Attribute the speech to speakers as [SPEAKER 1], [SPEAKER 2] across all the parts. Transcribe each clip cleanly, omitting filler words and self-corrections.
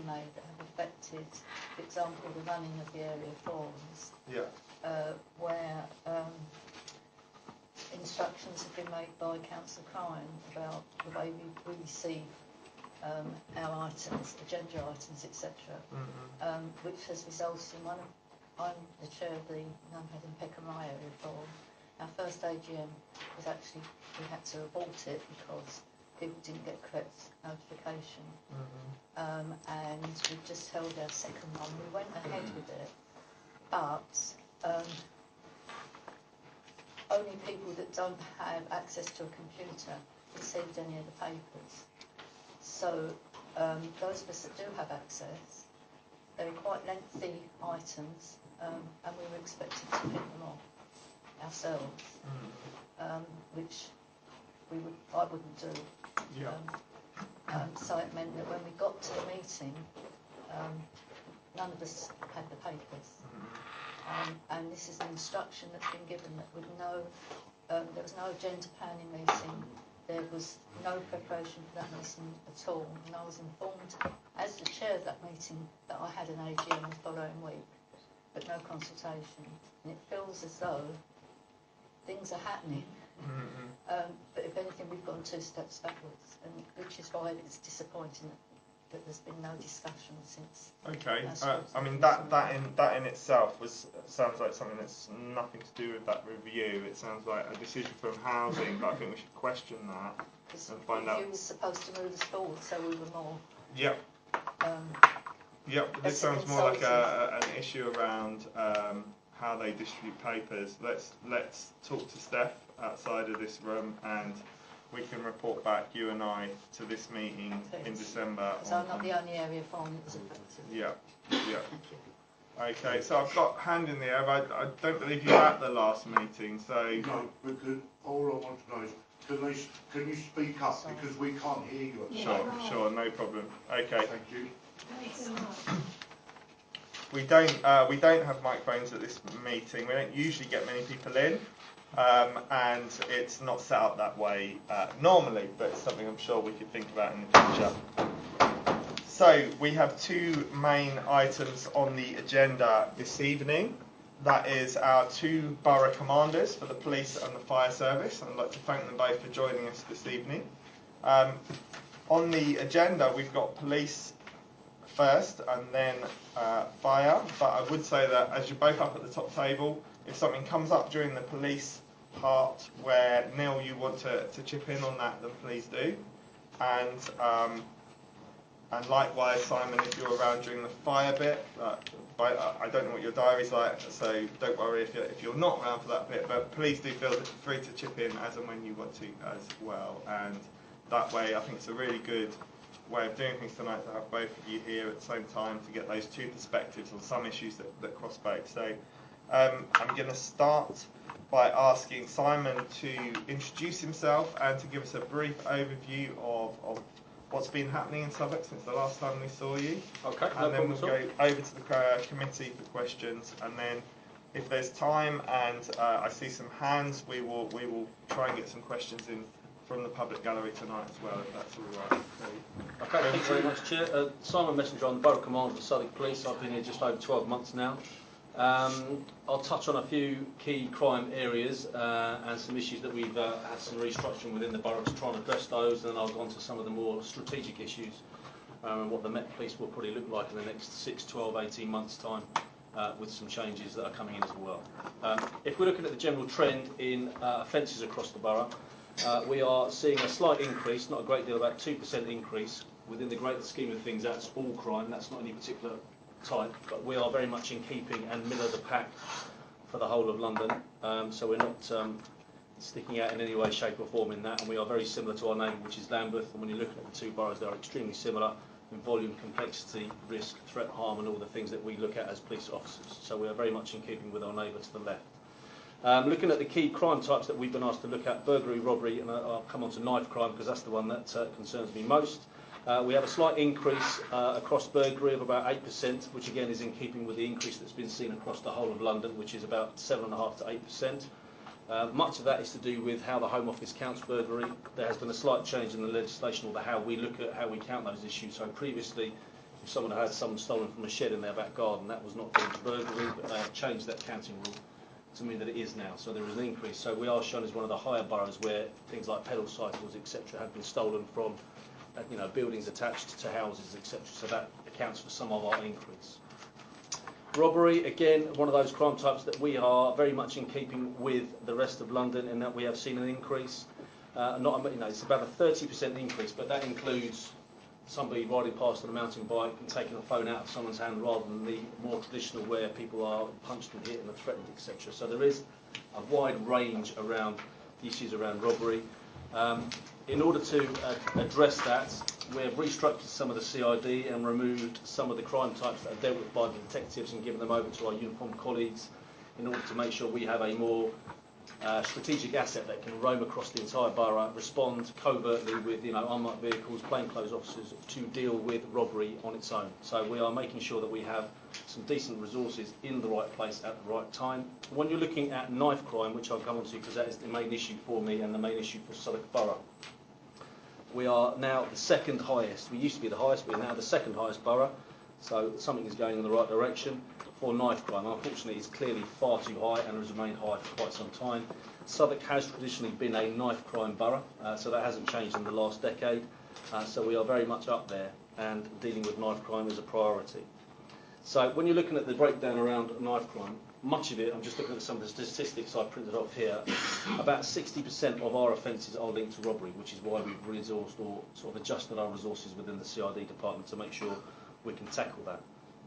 [SPEAKER 1] made that have affected, for example, the running of the area forums, where instructions have been made by Council Crime about the way we receive our items, agenda items, etc., which has resulted in I'm the chair of the Nunhead and Peckham Rye area forum. Our first AGM was actually, we had to abort it because people didn't get correct notification. And we just held our second one. We went ahead with it, but only people that don't have access to a computer received any of the papers. So those of us that do have access, they were quite lengthy items, and we were expected to print them off ourselves, which I wouldn't do. So it meant that when we got to the meeting, none of us had the papers. And this is an instruction that's been given that with there was no agenda planning meeting, there was no preparation for that meeting at all, and I was informed as the chair of that meeting that I had an AGM the following week, but no consultation. And it feels as though things are happening, but if anything, we've gone 2 steps backwards, and which is why it's disappointing that there's been no discussion since.
[SPEAKER 2] Okay, I mean that in itself sounds like something that's nothing to do with that review. It sounds like a decision from housing, but I think we should question that and find out.
[SPEAKER 1] You were supposed to move us forward, so we were more.
[SPEAKER 2] Yep. This sounds more like an issue around how they distribute papers. Let's talk to Steph outside of this room, and we can report back, you and I, to this meeting in December.
[SPEAKER 1] Because I'm not the only area forum that was affected.
[SPEAKER 2] Yeah. Thank you. Okay, so I've got hand in the air. I don't believe you were at the last meeting, so.
[SPEAKER 3] No, because all I want to know is, can you speak up? Sorry. Because we can't hear you.
[SPEAKER 2] Sure, no problem. Okay.
[SPEAKER 3] Thank you.
[SPEAKER 2] We don't have microphones at this meeting. We don't usually get many people in, and it's not set up that way normally, but it's something I'm sure we could think about in the future. So we have 2 main items on the agenda this evening. That is our 2 borough commanders for the police and the fire service. I'd like to thank them both for joining us this evening. On the agenda, we've got police first and then fire, but I would say that as you're both up at the top table, if something comes up during the police part where Neil you want to chip in on that, then please do, and likewise Simon, if you're around during the fire bit, I don't know what your diary's like, so don't worry if you're not around for that bit, but please do feel free to chip in as and when you want to as well, and that way I think it's a really good way of doing things tonight to have both of you here at the same time to get those 2 perspectives on some issues that cross both. So I'm going to start by asking Simon to introduce himself and to give us a brief overview of what's been happening in Southwark since the last time we saw you.
[SPEAKER 4] Okay.
[SPEAKER 2] And then we'll go over to the committee for questions, and then if there's time and I see some hands, we will try and get some questions in from the public gallery tonight as well, if that's all right.
[SPEAKER 4] Okay, thank you very much, Chair. Simon Messenger, I'm the Borough Commander of Southwark Police. I've been here just over 12 months now. I'll touch on a few key crime areas and some issues that we've had some restructuring within the borough to try and address those, and then I'll go on to some of the more strategic issues and what the Met Police will probably look like in the next 6, 12, 18 months' time with some changes that are coming in as well. If we're looking at the general trend in offences across the borough, we are seeing a slight increase, not a great deal, about 2% increase. Within the greater scheme of things, that's all crime, that's not any particular type, but we are very much in keeping and middle of the pack for the whole of London, so we're not sticking out in any way, shape or form in that, and we are very similar to our neighbour, which is Lambeth, and when you look at the 2 boroughs, they are extremely similar in volume, complexity, risk, threat, harm and all the things that we look at as police officers, so we are very much in keeping with our neighbour to the left. Looking at the key crime types that we've been asked to look at, burglary, robbery, and I'll come on to knife crime because that's the one that concerns me most. We have a slight increase across burglary of about 8%, which again is in keeping with the increase that's been seen across the whole of London, which is about 7.5% to 8%. Much of that is to do with how the Home Office counts burglary. There has been a slight change in the legislation or how we look at how we count those issues. So previously if someone had something stolen from a shed in their back garden, that was not deemed a burglary, but they have changed that counting rule to mean that it is now. So there is an increase. So we are shown as one of the higher boroughs where things like pedal cycles, etc., have been stolen from, buildings attached to houses, etc. So that accounts for some of our increase. Robbery, again, one of those crime types that we are very much in keeping with the rest of London in that we have seen an increase. It's about a 30% increase, but that includes somebody riding past on a mountain bike and taking a phone out of someone's hand rather than the more traditional where people are punched and hit and are threatened, etc. So there is a wide range around the issues around robbery. In order to address that, we have restructured some of the CID and removed some of the crime types that are dealt with by the detectives and given them over to our uniformed colleagues in order to make sure we have a more strategic asset that can roam across the entire borough, respond covertly with unmarked vehicles, plainclothes officers to deal with robbery on its own. So we are making sure that we have some decent resources in the right place at the right time. When you're looking at knife crime, which I'll come on to because that is the main issue for me and the main issue for Southwark Borough, we are now the second highest. We used to be the highest, we're now the second highest borough, so something is going in the right direction for knife crime. Unfortunately, it's clearly far too high and has remained high for quite some time. Southwark has traditionally been a knife crime borough, so that hasn't changed in the last decade. So we are very much up there, and dealing with knife crime is a priority. So when you're looking at the breakdown around knife crime, much of it, I'm just looking at some of the statistics I printed off here, about 60% of our offences are linked to robbery, which is why we've resourced or sort of adjusted our resources within the CID department to make sure we can tackle that.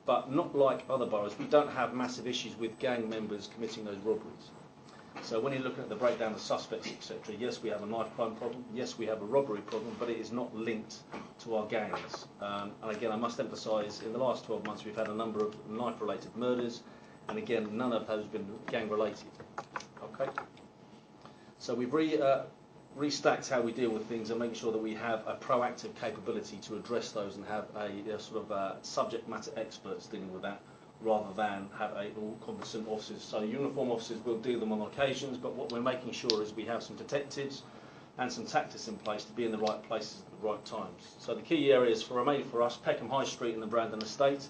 [SPEAKER 4] But not like other boroughs, we don't have massive issues with gang members committing those robberies. So when you're looking at the breakdown of suspects, etc., yes, we have a knife crime problem, yes, we have a robbery problem, but it is not linked to our gangs. And again, I must emphasise, in the last 12 months, we've had a number of knife-related murders, and again, none of those have been gang-related. Okay. So we've restacked how we deal with things and making sure that we have a proactive capability to address those and have a sort of subject matter experts dealing with that, rather than have all competent officers. So uniform officers will deal them on occasions, but what we're making sure is we have some detectives and some tactics in place to be in the right places at the right times. So the key areas for us, Peckham High Street and the Brandon Estate.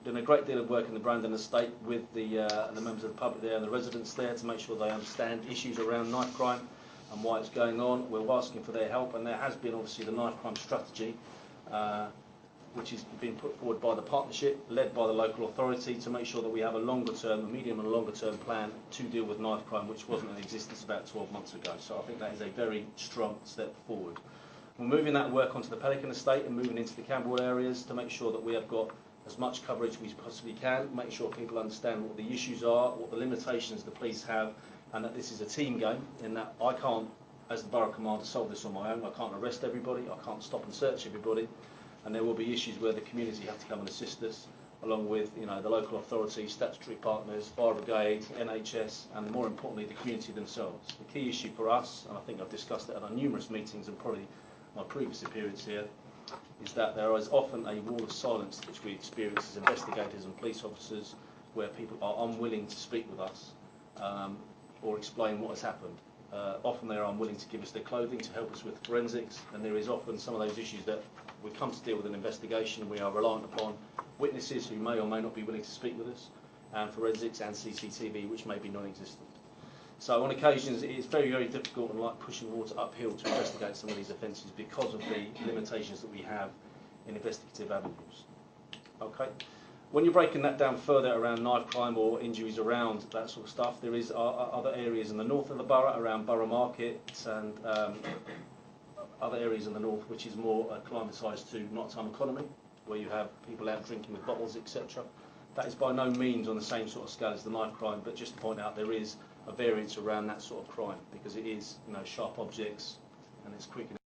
[SPEAKER 4] We're doing a great deal of work in the Brandon Estate with the members of the public there and the residents there to make sure they understand issues around knife crime and why it's going on. We're asking for their help, and there has been obviously the knife crime strategy, which has been put forward by the partnership, led by the local authority, to make sure that we have a medium and longer term plan to deal with knife crime, which wasn't in existence about 12 months ago. So I think that is a very strong step forward. We're moving that work onto the Pelican Estate and moving into the Camberwell areas to make sure that we have got as much coverage as we possibly can, make sure people understand what the issues are, what the limitations the police have, and that this is a team game, in that I can't, as the Borough Commander, solve this on my own. I can't arrest everybody, I can't stop and search everybody, and there will be issues where the community have to come and assist us, along with the local authorities, statutory partners, fire brigade, NHS, and more importantly the community themselves. The key issue for us, and I think I've discussed it at our numerous meetings and probably my previous appearance here, is that there is often a wall of silence which we experience as investigators and police officers, where people are unwilling to speak with us or explain what has happened. Often they are unwilling to give us their clothing to help us with forensics, and there is often some of those issues that we come to deal with an investigation and we are reliant upon witnesses who may or may not be willing to speak with us, and forensics and CCTV which may be non-existent. So on occasions it is very, very difficult and like pushing water uphill to investigate some of these offences because of the limitations that we have in investigative avenues. Okay. When you're breaking that down further around knife crime or injuries around that sort of stuff, there is other areas in the north of the borough, around Borough Market, and other areas in the north which is more acclimatised to nighttime economy, where you have people out drinking with bottles, etc. That is by no means on the same sort of scale as the knife crime, but just to point out there is a variance around that sort of crime, because it is sharp objects and it's quick.